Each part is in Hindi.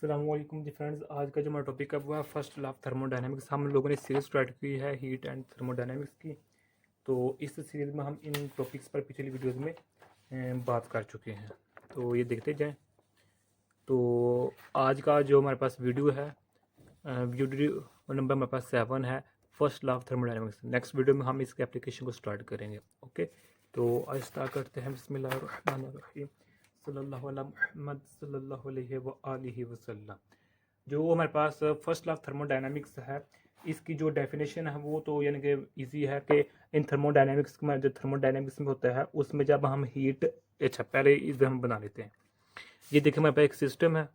अस्सलामुअलैकुम जी फ्रेंड्स। आज का जो हमारा टॉपिक है वो है फर्स्ट लॉ ऑफ थर्मोडायनेमिक्स। हम लोगों ने सीरीज स्टार्ट की है हीट एंड थर्मोडायनेमिक्स की। तो इस सीरीज़ में हम इन टॉपिक्स पर पिछली वीडियोस में बात कर चुके हैं, तो ये देखते जाएं। तो आज का जो हमारे पास वीडियो है, वीडियो नंबर हमारे पास 7 है, first law of thermodynamics. Next video में हम इसके एप्लीकेशन को स्टार्ट करेंगे। ओके, तो आज स्टार्ट करते हैं। बिस्मिल्लाहिर्रहमानिर्रहीम, सल्लल्लाहु अला मुहम्मद सल्लल्लाहु अलैहि व आलिहि वसल्लम। जो हमारे पास फर्स्ट लॉ ऑफ थर्मोडायनामिक्स है, इसकी जो डेफिनेशन है वो तो यानी कि इजी है कि इन थर्मोडायनामिक्स में, जो थर्मोडायनामिक्स में होता है उसमें जब हम हीट, अच्छा पहले इसे हम बना लेते हैं। ये देखिए हमारे पास एक सिस्टम है।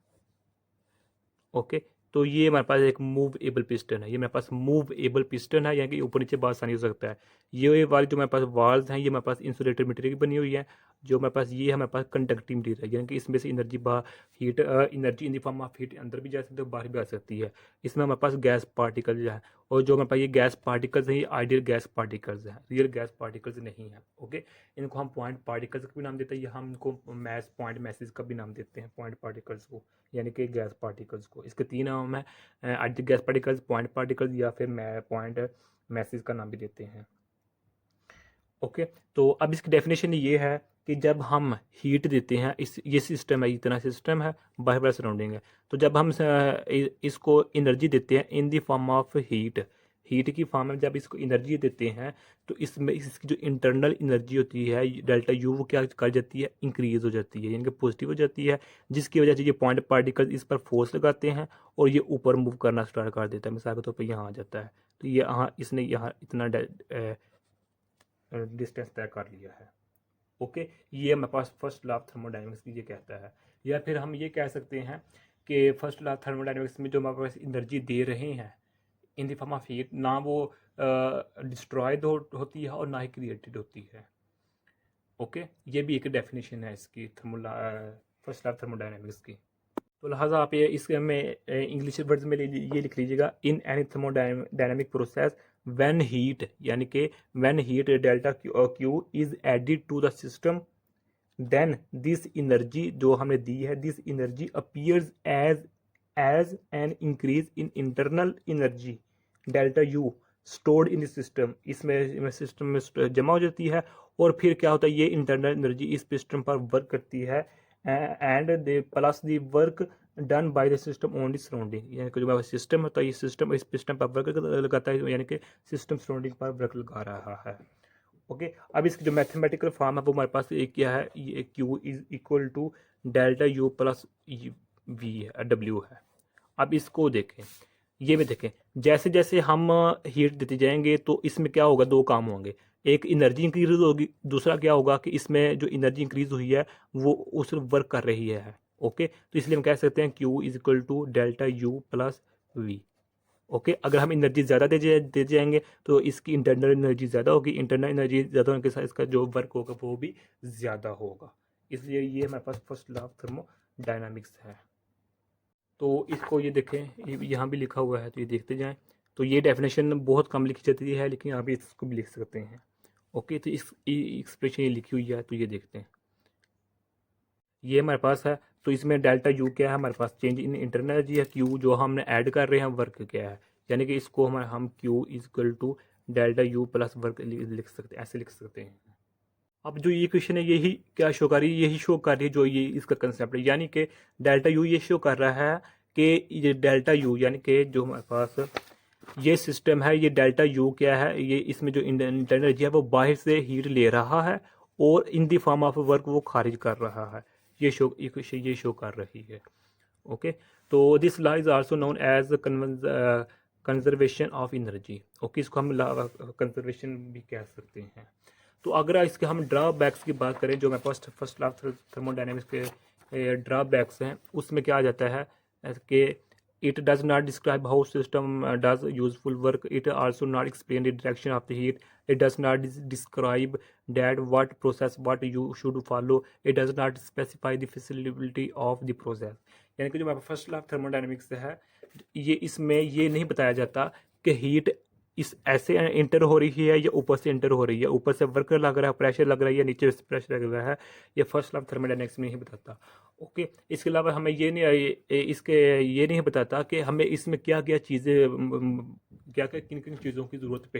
ओके, तो ये हमारे पास एक मूव एबल पिस्टन है। ये मेरे पास मूव एबल पिस्टन है, यानी कि ऊपर नीचे बहुत आसानी हो सकता है। ये वाली जो हमारे पास वाल्स हैं, ये हमारे पास इंसुलेटेड मटेरियल की बनी हुई है। जो हमारे पास ये हमारे पास कंडक्टिव मटेरियल है, यानी कि इसमें से एनर्जी बाहर, heat energy in the form of heat अंदर भी जा सकती है, बाहर भी आ सकती है। इसमें हमारे पास गैस पार्टिकल जो है, और जो हमारे पास ये गैस पार्टिकल्स हैं, ये आइडियल गैस पार्टिकल्स हैं, रियल गैस पार्टिकल्स नहीं है। ओके, इनको हम पॉइंट पार्टिकल्स का भी नाम देते हैं, या हम इनको मैस पॉइंट मैसेज का भी नाम देते हैं, पॉइंट पार्टिकल्स को, यानी कि गैस पार्टिकल्स को। इसके 3 नाम है, ideal gas particles, point particles, या फिर पॉइंट मैसेज का नाम भी देते हैं। ओके, तो अब इसकी डेफिनेशन ये है कि जब हम हीट देते हैं, ये सिस्टम है, इतना सिस्टम है, बाहर बाहर सराउंडिंग है। तो जब हम इसको एनर्जी देते हैं in the form of heat, heat की फॉर्म में जब इसको एनर्जी देते हैं, तो इसमें इसकी जो इंटरनल एनर्जी होती है डेल्टा यू, वो क्या कर जाती है, इंक्रीज हो जाती है, यानी कि पॉजिटिव हो जाती है। जिसकी वजह से ये पॉइंट पार्टिकल इस पर फोर्स लगाते हैं और ये ऊपर मूव करना स्टार्ट कर देता है। मिसाल के तौर पर यहाँ आ जाता है, तो ये यहाँ इसने यहाँ इतना डिस्टेंस तय कर लिया है। ओके, ये हमारे पास फर्स्ट लॉ ऑफ थर्मोडायनेमिक्स की ये कहता है। या फिर हम ये कह सकते हैं कि फर्स्ट लॉ ऑफ थर्मोडायनेमिक्स में जो हमारे पास एनर्जी दे रहे हैं in the form of heat, ना वो डिस्ट्रॉयड होती है और ना ही क्रिएटेड होती है। ओके, ये भी एक डेफिनेशन है इसकी, फर्स्ट लॉ ऑफ थर्मोडायनेमिक्स की। तो लिहाजा आप ये इसके में इंग्लिश वर्ड्स में ये लिख लीजिएगा, in any thermodynamic process when heat, यानी कि when heat delta Q is added to the system, then this energy जो हमने दी है, this energy appears as an increase in internal energy delta U stored in system. इसमें सिस्टम में जमा हो जाती है, और फिर क्या होता है, ये इंटरनल एनर्जी इस सिस्टम पर वर्क करती है, and they plus the work done by the system on the surrounding, यानी कि जो सिस्टम होता है, ये सिस्टम इस सिस्टम पर वर्क लगाता है, यानी कि सिस्टम सराउंडिंग पर वर्क लगा रहा है। ओके, अब इसकी जो मैथमेटिकल फॉर्म है वो हमारे पास एक क्या है, ये Q is equal to delta U plus V है, डब्ल्यू है। अब इसको देखें, ये भी देखें, जैसे जैसे हम हीट देते जाएंगे तो इसमें क्या होगा, दो काम होंगे। एक एनर्जी इंक्रीज होगी, दूसरा क्या होगा कि इसमें जो एनर्जी इंक्रीज हुई है वो उस वर्क कर रही है। ओके, तो इसलिए हम कह सकते हैं Q is equal to delta U plus V. Okay, अगर हम एनर्जी ज़्यादा दे जाएंगे तो इसकी इंटरनल एनर्जी ज़्यादा होगी, इंटरनल एनर्जी ज़्यादा होने के साथ इसका जो वर्क होगा वो भी ज़्यादा होगा। इसलिए ये हमारे पास फर्स्ट लॉ ऑफ थर्मोडायनामिक्स है। तो इसको ये देखें, यहाँ भी लिखा हुआ है, तो ये देखते जाएं। तो ये डेफिनेशन बहुत कम लिखी जाती है, लेकिन आप इसको भी लिख सकते हैं। ओके, तो इस एक्सप्रेशन ये लिखी हुई है, तो ये देखते हैं, ये हमारे पास है। तो इसमें डेल्टा यू क्या है, हमारे पास चेंज इन इंटरनल एनर्जी है, क्यू जो हमने ऐड कर रहे हैं वर्क क्या है, यानी कि इसको हम Q is equal to delta U plus work लिख सकते हैं, ऐसे लिख सकते हैं। अब जो ये क्वेश्चन है, यही क्या शो कर रही है, यही शो कर रही है जो ये इसका कंसेप्ट है, यानी कि डेल्टा यू ये शो कर रहा है कि ये डेल्टा यू, यानी कि जो हमारे पास ये सिस्टम है, ये डेल्टा यू क्या है, ये इसमें जो इंटरनल एनर्जी है वो बाहर से हीट ले रहा है और इन दी फॉर्म ऑफ वर्क वो खारिज कर रहा है। ये शो कर रही है। ओके, तो this law is also known as conservation of energy. Okay, इसको हम कंजर्वेशन भी कह सकते हैं। तो अगर इसके हम ड्रॉबैक्स की बात करें, जो हमारे पास फर्स्ट लॉ ऑफ थर्मोडायनेमिक्स के ड्रॉबैक्स हैं, उसमें क्या आ जाता है कि it does not describe how system does useful work, it also not explain the direction of the heat, it does not describe that what process what you should follow, it does not specify the feasibility of the process। यानी कि जो हमारा फर्स्ट लॉ ऑफ थर्मोडायनेमिक्स है, ये इसमें ये नहीं बताया जाता कि हीट इस ऐसे इंटर हो रही है या ऊपर से इंटर हो रही है, ऊपर से वर्क लग रहा है, प्रेशर लग रहा है, या नीचे से प्रेशर लग रहा है, ये फर्स्ट लॉ ऑफ थर्मोडायनेमिक्स में ही बताता। ओके, इसके अलावा हमें ये नहीं इसके ये नहीं बताता कि हमें इसमें क्या क्या चीज़ें, क्या क्या किन किन चीज़ों की ज़रूरत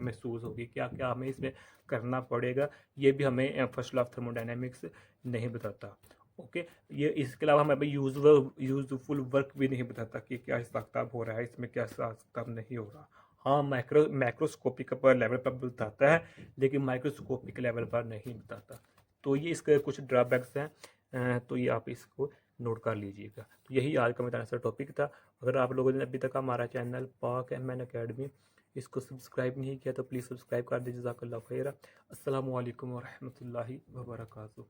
महसूस होगी, क्या क्या हमें इसमें करना पड़ेगा, ये भी हमें फर्स्ट लॉ ऑफ थर्मोडायनेमिक्स नहीं बताता। ओके, ये इसके अलावा हमें यूजफुल वर्क भी नहीं बताता कि क्या हिसाब किताब हो रहा है इसमें, क्या हिसाब किताब नहीं हो रहा। हाँ, मैक्रोस्कोपिक पर लेवल पर बताता है, लेकिन माइक्रोस्कोपिक लेवल पर नहीं बताता। तो ये इसके कुछ ड्रॉबैक्स हैं, तो ये आप इसको नोट कर लीजिएगा। तो यही आज का मेरा टॉपिक था। अगर आप लोगों ने अभी तक हमारा चैनल पाक एमएन अकेडमी इसको सब्सक्राइब नहीं किया तो प्लीज़ सब्सक्राइब कर दीजिए। जज़ाकल्लाह खैर। अस्सलामु अलैकुम वरहमतुल्लाहि वबरकातुहू।